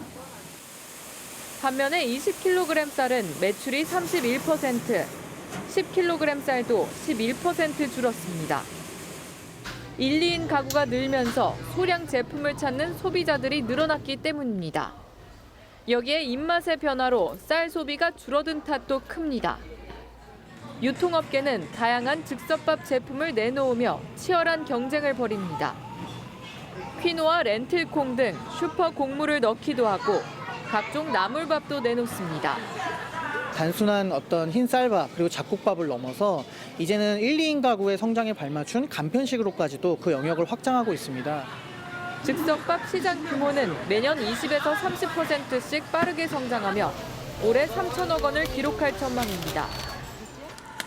S23: 반면에 20kg 쌀은 매출이 31%, 10kg 쌀도 11% 줄었습니다. 1, 2인 가구가 늘면서 소량 제품을 찾는 소비자들이 늘어났기 때문입니다. 여기에 입맛의 변화로 쌀 소비가 줄어든 탓도 큽니다. 유통업계는 다양한 즉석밥 제품을 내놓으며 치열한 경쟁을 벌입니다. 퀴노아 렌틸콩 등 슈퍼 곡물을 넣기도 하고 각종 나물밥도 내놓습니다.
S12: 단순한 어떤 흰 쌀밥 그리고 잡곡밥을 넘어서 이제는 1, 2인 가구의 성장에 발맞춘 간편식으로까지도 그 영역을 확장하고 있습니다.
S23: 즉석밥 시장 규모는 매년 20에서 30%씩 빠르게 성장하며 올해 3천억 원을 기록할 전망입니다.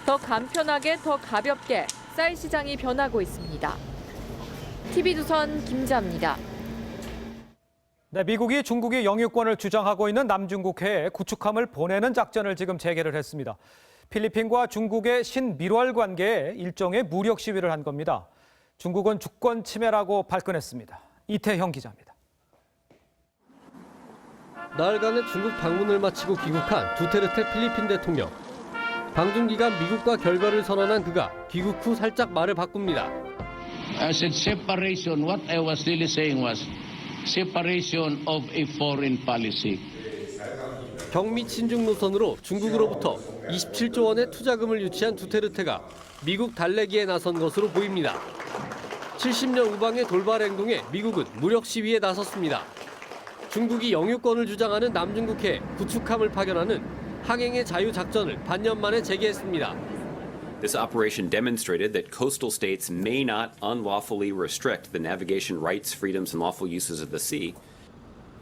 S23: 더 간편하게, 더 가볍게 쌀 시장이 변하고 있습니다. TV조선 김자입니다.
S2: 네, 미국이 중국이 영유권을 주장하고 있는 남중국해에 구축함을 보내는 작전을 지금 재개를 했습니다. 필리핀과 중국의 신밀월 관계에 일종의 무력 시위를 한 겁니다. 중국은 주권 침해라고 발끈했습니다. 이태형 기자입니다.
S3: 나흘간의 중국 방문을 마치고 귀국한 두테르테 필리핀 대통령. 방중 기간 미국과 결별을 선언한 그가 귀국 후 살짝 말을 바꿉니다.
S13: I said separation. What I was really saying was separation of a foreign policy.
S3: 경미 친중 노선으로 중국으로부터 27조 원의 투자금을 유치한 두테르테가 미국 달래기에 나선 것으로 보입니다. 70년 우방의 돌발 행동에 미국은 무력 시위에 나섰습니다. 중국이 영유권을 주장하는 남중국해에 구축함을 파견하는 항행의 자유 작전을 반년 만에 재개했습니다.
S16: This operation demonstrated that coastal states may not unlawfully restrict the navigation rights, freedoms, and lawful uses of the sea.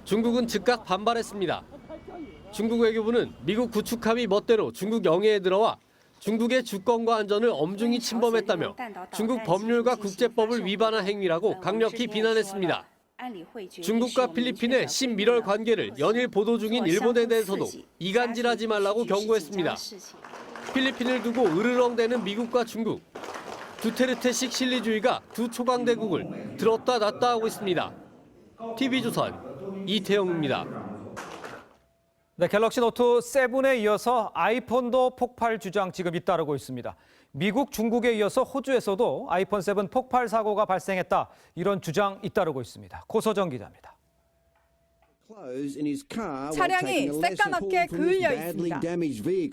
S3: 중국은 즉각 반발했습니다. 중국 외교부는 미국 구축함이 멋대로 중국 영해에 들어와 중국의 주권과 안전을 엄중히 침범했다며 중국 법률과 국제법을 위반한 행위라고 강력히 비난했습니다. 중국과 필리핀의 신밀월 관계를 연일 보도 중인 일본에 대해서도 이간질하지 말라고 경고했습니다. 필리핀을 두고 으르렁대는 미국과 중국. 두테르테식 실리주의가 두 초강대국을 들었다 놨다 하고 있습니다. TV조선 이태영입니다.
S2: 네, 갤럭시 노트 7에 이어서 아이폰도 폭발 주장 지금 잇따르고 있습니다. 미국, 중국에 이어서 호주에서도 아이폰 7 폭발 사고가 발생했다. 이런 주장 잇따르고 있습니다. 고서정 기자입니다.
S1: 차량이 새까맣게 그을려 있습니다.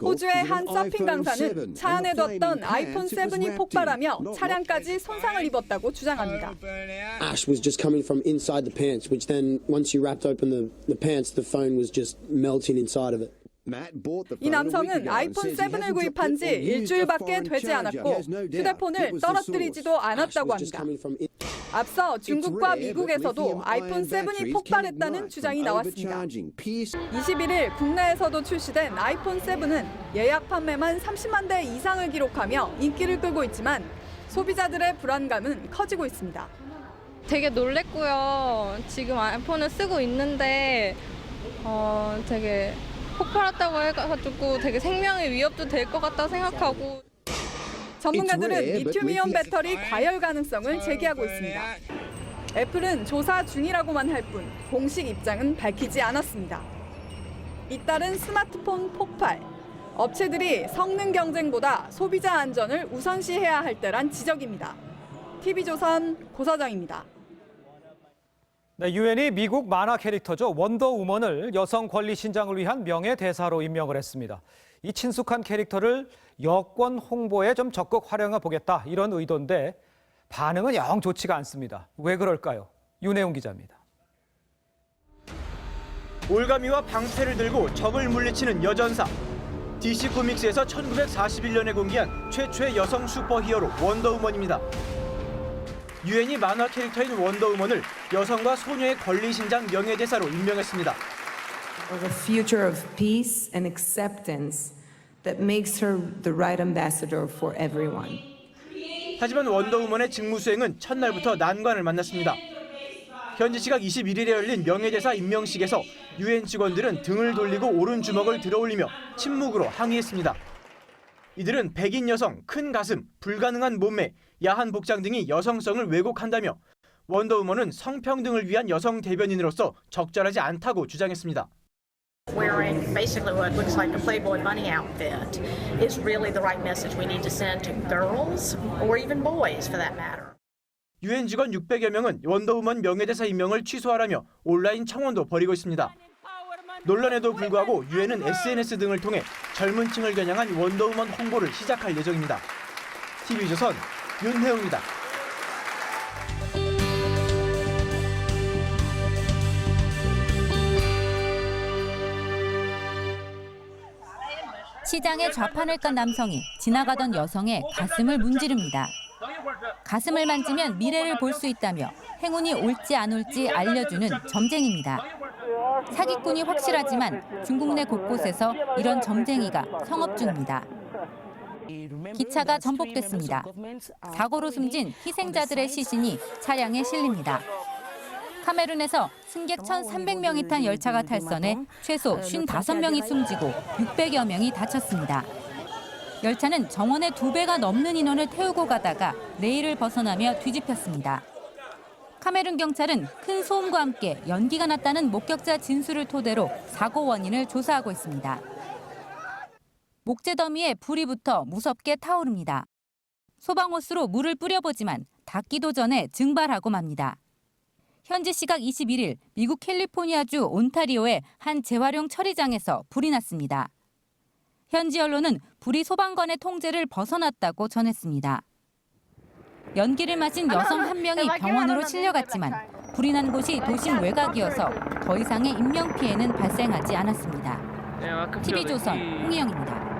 S1: 호주의 한 서핑 강사는 차 안에 뒀던 아이폰 7이 폭발하며 차량까지 손상을 입었다고 주장합니다.
S17: Ash was just coming from inside the pants, which then once you wrapped open the pants, the phone was just melting inside of it.
S1: 이 남성은 아이폰 7을 구입한 지 일주일밖에 되지 않았고 휴대폰을 떨어뜨리지도 않았다고 합니다. 앞서 중국과 미국에서도 아이폰 7이 폭발했다는 주장이 나왔습니다. 21일 국내에서도 출시된 아이폰 7은 예약 판매만 30만 대 이상을 기록하며 인기를 끌고 있지만 소비자들의 불안감은 커지고 있습니다.
S19: 되게 놀랬고요. 지금 아이폰을 쓰고 있는데 되게 폭발했다고 해가지고 되게 생명의 위협도 될 것 같다 생각하고.
S1: 전문가들은 리튬이온 배터리 과열 가능성을 제기하고 있습니다. 애플은 조사 중이라고만 할 뿐 공식 입장은 밝히지 않았습니다. 잇따른 스마트폰 폭발. 업체들이 성능 경쟁보다 소비자 안전을 우선시해야 할 때란 지적입니다. TV조선 고서정입니다.
S2: 네, 유엔이 미국 만화 캐릭터죠. 원더우먼을 여성 권리 신장을 위한 명예대사로 임명을 했습니다. 이 친숙한 캐릭터를 여권 홍보에 좀 적극 활용해 보겠다 이런 의도인데 반응은 영 좋지가 않습니다. 왜 그럴까요? 윤혜웅 기자입니다.
S20: 올가미와 방패를 들고 적을 물리치는 여전사. DC 코믹스에서 1941년에 공개한 최초의 여성 슈퍼히어로 원더우먼입니다. 유엔이 만화 캐릭터인 원더우먼을 여성과 소녀의 권리신장 명예대사로 임명했습니다.
S5: Of a future of peace and acceptance that makes her the right ambassador for everyone.
S20: 하지만 원더우먼의 직무 수행은 첫날부터 난관을 만났습니다. 현지 시각 21일에 열린 명예대사 임명식에서 유엔 직원들은 등을 돌리고 오른 주먹을 들어올리며 침묵으로 항의했습니다. 이들은 백인 여성, 큰 가슴, 불가능한 몸매, 야한 복장 등이 여성성을 왜곡한다며 원더우먼은 성평등을 위한 여성 대변인으로서 적절하지 않다고 주장했습니다.
S6: Wearing basically what looks like a Playboy bunny outfit is really the right message we need to send to girls or even boys for that matter.
S20: 유엔 직원 600여 명은 원더우먼 명예대사 임명을 취소하라며 온라인 청원도 벌이고 있습니다. 논란에도 불구하고 유엔은 SNS 등을 통해 젊은 층을 겨냥한 원더우먼 홍보를 시작할 예정입니다. TV조선 윤혜웅입니다.
S7: 시장에 좌판을 깐 남성이 지나가던 여성의 가슴을 문지릅니다. 가슴을 만지면 미래를 볼 수 있다며 행운이 올지 안 올지 알려주는 점쟁입니다. 사기꾼이 확실하지만 중국 내 곳곳에서 이런 점쟁이가 성업 중입니다. 기차가 전복됐습니다. 사고로 숨진 희생자들의 시신이 차량에 실립니다. 카메룬에서 승객 1,300명이 탄 열차가 탈선해 최소 55명이 숨지고 600여 명이 다쳤습니다. 열차는 정원의 2배가 넘는 인원을 태우고 가다가 레일을 벗어나며 뒤집혔습니다. 카메룬 경찰은 큰 소음과 함께 연기가 났다는 목격자 진술을 토대로 사고 원인을 조사하고 있습니다. 목재 더미에 불이 붙어 무섭게 타오릅니다. 소방호스로 물을 뿌려보지만 닿기도 전에 증발하고 맙니다. 현지 시각 21일 미국 캘리포니아주 온타리오의 한 재활용 처리장에서 불이 났습니다. 현지 언론은 불이 소방관의 통제를 벗어났다고 전했습니다. 연기를 마신 여성 한 명이 병원으로 실려갔지만 불이 난 곳이 도심 외곽이어서 더 이상의 인명피해는 발생하지 않았습니다. TV조선 홍희영입니다.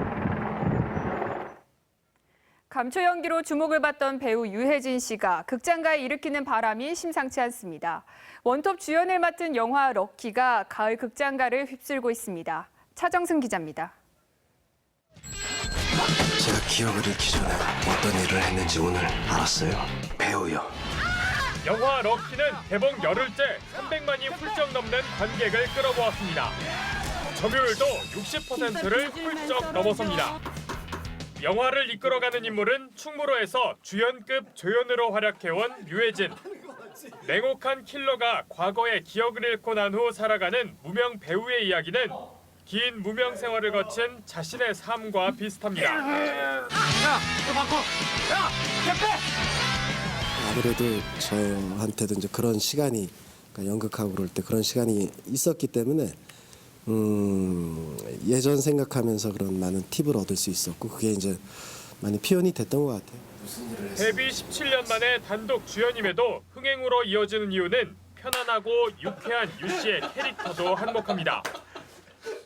S1: 감초 연기로 주목을 받던 배우 유해진 씨가 극장가에 일으키는 바람이 심상치 않습니다. 원톱 주연을 맡은 영화 럭키가 가을 극장가를 휩쓸고 있습니다. 차정승 기자입니다.
S21: 제가 기억을 잃기 전에 어떤 일을 했는지 오늘 알았어요. 배우요.
S4: 영화 럭키는 개봉 열흘째 300만이 훌쩍 넘는 관객을 끌어모았습니다. 점유율도 60%를 훌쩍 넘어섭니다. 영화를 이끌어가는 인물은 충무로에서 주연급 조연으로 활약해온 유해진. 냉혹한 킬러가 과거의 기억을 잃고 난 후 살아가는 무명 배우의 이야기는 긴 무명 생활을 거친 자신의 삶과 비슷합니다.
S21: 아무래도 저한테도 이제 그런 시간이 그러니까 연극하고 그럴 때 그런 시간이 있었기 때문에 예전 생각하면서 그런 많은 팁을 얻을 수 있었고 그게 이제 많이 표현이 됐던 것 같아요.
S4: 데뷔 17년 만에 단독 주연임에도 흥행으로 이어지는 이유는 편안하고 유쾌한 유 씨의 캐릭터도 한몫합니다.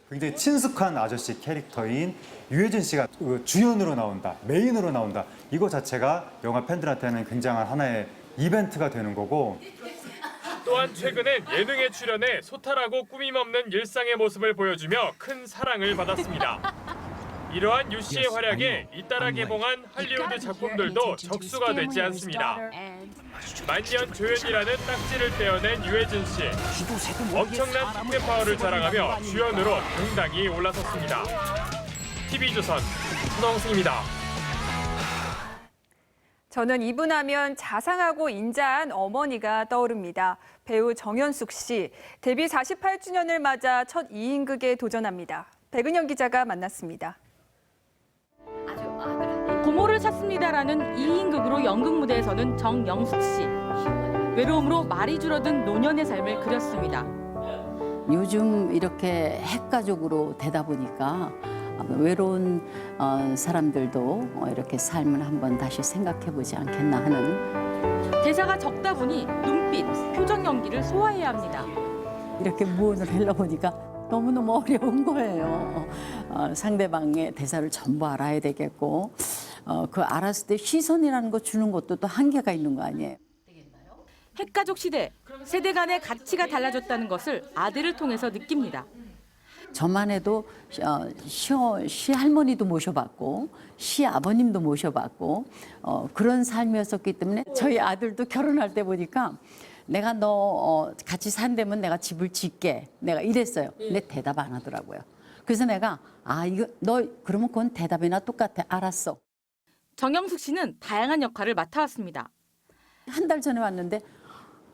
S22: 굉장히 친숙한 아저씨 캐릭터인 유해진 씨가 주연으로 나온다, 메인으로 나온다. 이거 자체가 영화 팬들한테는 굉장한 하나의 이벤트가 되는 거고
S4: 또한 최근엔 예능에 출연해 소탈하고 꾸밈없는 일상의 모습을 보여주며 큰 사랑을 받았습니다. 이러한 유 씨의 활약에 잇따라 개봉한 할리우드 작품들도 적수가 되지 않습니다. 만년 조연이라는 딱지를 떼어낸 유해진 씨. 엄청난 투표 파워를 자랑하며 주연으로 당당히 올라섰습니다. TV조선 손홍승입니다.
S1: 저는 이분하면 자상하고 인자한 어머니가 떠오릅니다. 배우 정연숙 씨, 데뷔 48주년을 맞아 첫 2인극에 도전합니다. 백은영 기자가 만났습니다.
S11: 고모를 찾습니다라는 2인극으로 연극 무대에서는 정영숙 씨. 외로움으로 말이 줄어든 노년의 삶을 그렸습니다.
S24: 요즘 이렇게 핵가족으로 되다 보니까 외로운 사람들도 이렇게 삶을 한번 다시 생각해보지 않겠나 하는.
S11: 대사가 적다 보니 눈빛, 표정 연기를 소화해야 합니다.
S24: 이렇게 무언을 하려 보니까 너무너무 어려운 거예요. 상대방의 대사를 전부 알아야 되겠고 그 알았을 때 시선이라는 거 주는 것도 또 한계가 있는 거 아니에요.
S9: 핵가족 시대, 세대 간의 가치가 달라졌다는 것을 아들을 통해서 느낍니다.
S24: 저만 해도 시할머니도 모셔봤고 시아버님도 모셔봤고 그런 삶이었었기 때문에 저희 아들도 결혼할 때 보니까 내가 너 같이 산다면 내가 집을 짓게 내가 이랬어요. 근데 대답 안 하더라고요. 그래서 내가 이거 너 그러면 그건 대답이나 똑같아. 알았어.
S9: 정영숙 씨는 다양한 역할을 맡아왔습니다.
S24: 한 달 전에 왔는데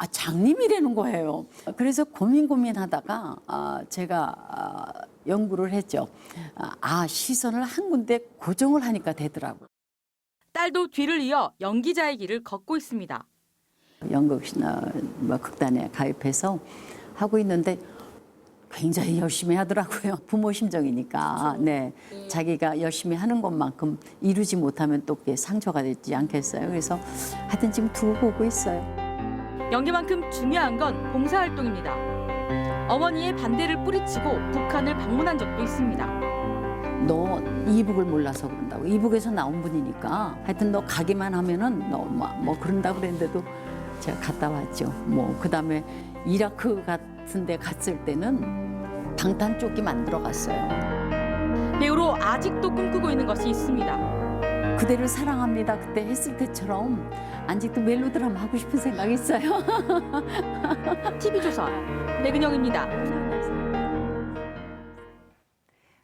S24: 장님이라는 거예요. 그래서 고민하다가 제가 연구를 했죠. 시선을 한 군데 고정을 하니까 되더라고요.
S9: 딸도 뒤를 이어 연기자의 길을 걷고 있습니다.
S24: 연극이나 극단에 가입해서 하고 있는데 굉장히 열심히 하더라고요. 부모 심정이니까. 네, 자기가 열심히 하는 것만큼 이루지 못하면 또 그게 상처가 되지 않겠어요. 그래서 하여튼 지금 두고 보고 있어요.
S9: 연기만큼 중요한 건 봉사활동입니다. 어머니의 반대를 뿌리치고 북한을 방문한 적도 있습니다.
S24: 너 이북을 몰라서 그런다고. 이북에서 나온 분이니까 하여튼 너 가기만 하면은 너 뭐 그런다고 그랬는데도 제가 갔다 왔죠. 그다음에 이라크 같은 데 갔을 때는 방탄조끼 만들어 갔어요.
S9: 배우로 아직도 꿈꾸고 있는 것이 있습니다.
S24: 그대를 사랑합니다. 그때 했을 때처럼 아직도 멜로드라마 하고 싶은 생각이 있어요.
S9: TV조선 백은영입니다.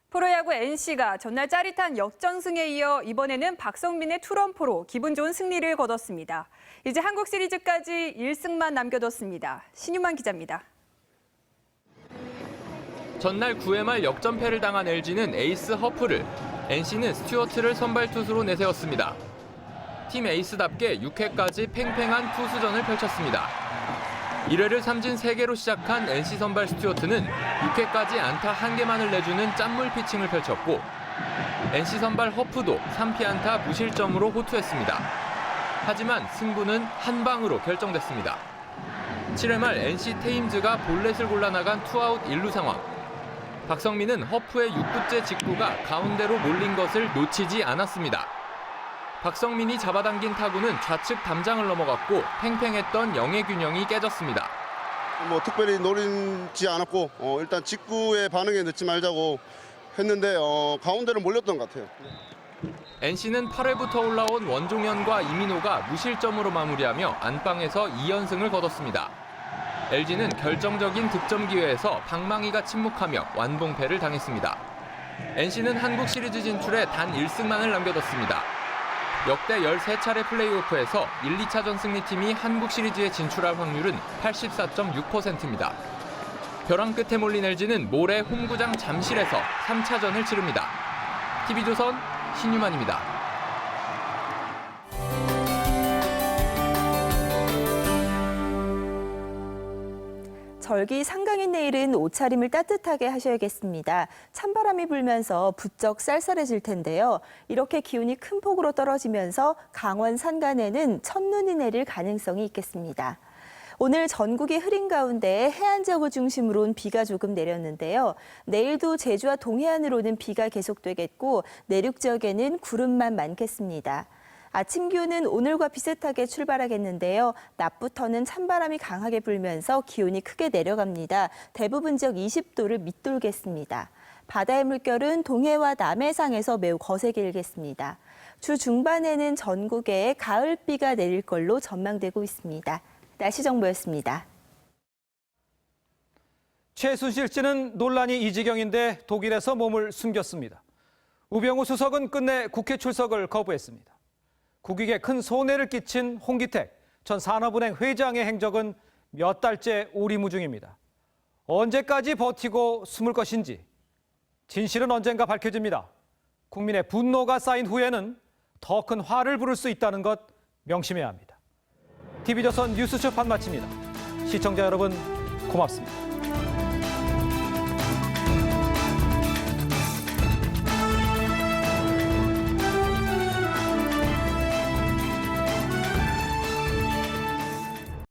S1: 프로야구 NC가 전날 짜릿한 역전승에 이어 이번에는 박성민의 투런포로 기분 좋은 승리를 거뒀습니다. 이제 한국 시리즈까지 1승만 남겨뒀습니다. 신유만 기자입니다.
S10: 전날 9회 말 역전패를 당한 LG는 에이스 허프를, NC는 스튜어트를 선발 투수로 내세웠습니다. 팀 에이스답게 6회까지 팽팽한 투수전을 펼쳤습니다. 1회를 삼진 3개로 시작한 NC 선발 스튜어트는 6회까지 안타 1개만을 내주는 짠물 피칭을 펼쳤고 NC 선발 허프도 3피안타 무실점으로 호투했습니다. 하지만 승부는 한 방으로 결정됐습니다. 7회 말 NC 테임즈가 볼넷을 골라 나간 투아웃 1루 상황. 박성민은 허프의 6구째 직구가 가운데로 몰린 것을 놓치지 않았습니다. 박성민이 잡아당긴 타구는 좌측 담장을 넘어갔고 팽팽했던 영의 균형이 깨졌습니다.
S14: 특별히 노리지 않았고 일단 직구의 반응에 늦지 말자고 했는데 가운데로 몰렸던 것 같아요.
S10: NC는 8회부터 올라온 원종현과 이민호가 무실점으로 마무리하며 안방에서 2연승을 거뒀습니다. LG는 결정적인 득점 기회에서 방망이가 침묵하며 완봉패를 당했습니다. NC는 한국 시리즈 진출에 단 1승만을 남겨뒀습니다. 역대 13차례 플레이오프에서 1, 2차전 승리팀이 한국 시리즈에 진출할 확률은 84.6%입니다. 벼랑 끝에 몰린 LG는 모레 홈구장 잠실에서 3차전을 치릅니다. TV조선 신유만입니다.
S15: 절기 상강인 내일은 옷차림을 따뜻하게 하셔야겠습니다. 찬바람이 불면서 부쩍 쌀쌀해질 텐데요. 이렇게 기온이 큰 폭으로 떨어지면서 강원 산간에는 첫눈이 내릴 가능성이 있겠습니다. 오늘 전국이 흐린 가운데 해안 지역을 중심으로는 비가 조금 내렸는데요. 내일도 제주와 동해안으로는 비가 계속되겠고 내륙 지역에는 구름만 많겠습니다. 아침 기온은 오늘과 비슷하게 출발하겠는데요. 낮부터는 찬바람이 강하게 불면서 기온이 크게 내려갑니다. 대부분 지역 20도를 밑돌겠습니다. 바다의 물결은 동해와 남해상에서 매우 거세게 일겠습니다. 주 중반에는 전국에 가을비가 내릴 걸로 전망되고 있습니다. 날씨 정보였습니다.
S2: 최순실 씨는 논란이 이 지경인데 독일에서 몸을 숨겼습니다. 우병우 수석은 끝내 국회 출석을 거부했습니다. 국익에 큰 손해를 끼친 홍기택 전 산업은행 회장의 행적은 몇 달째 오리무중입니다. 언제까지 버티고 숨을 것인지 진실은 언젠가 밝혀집니다. 국민의 분노가 쌓인 후에는 더 큰 화를 부를 수 있다는 것 명심해야 합니다. TV조선 뉴스쇼 판마칩니다. 시청자 여러분 고맙습니다.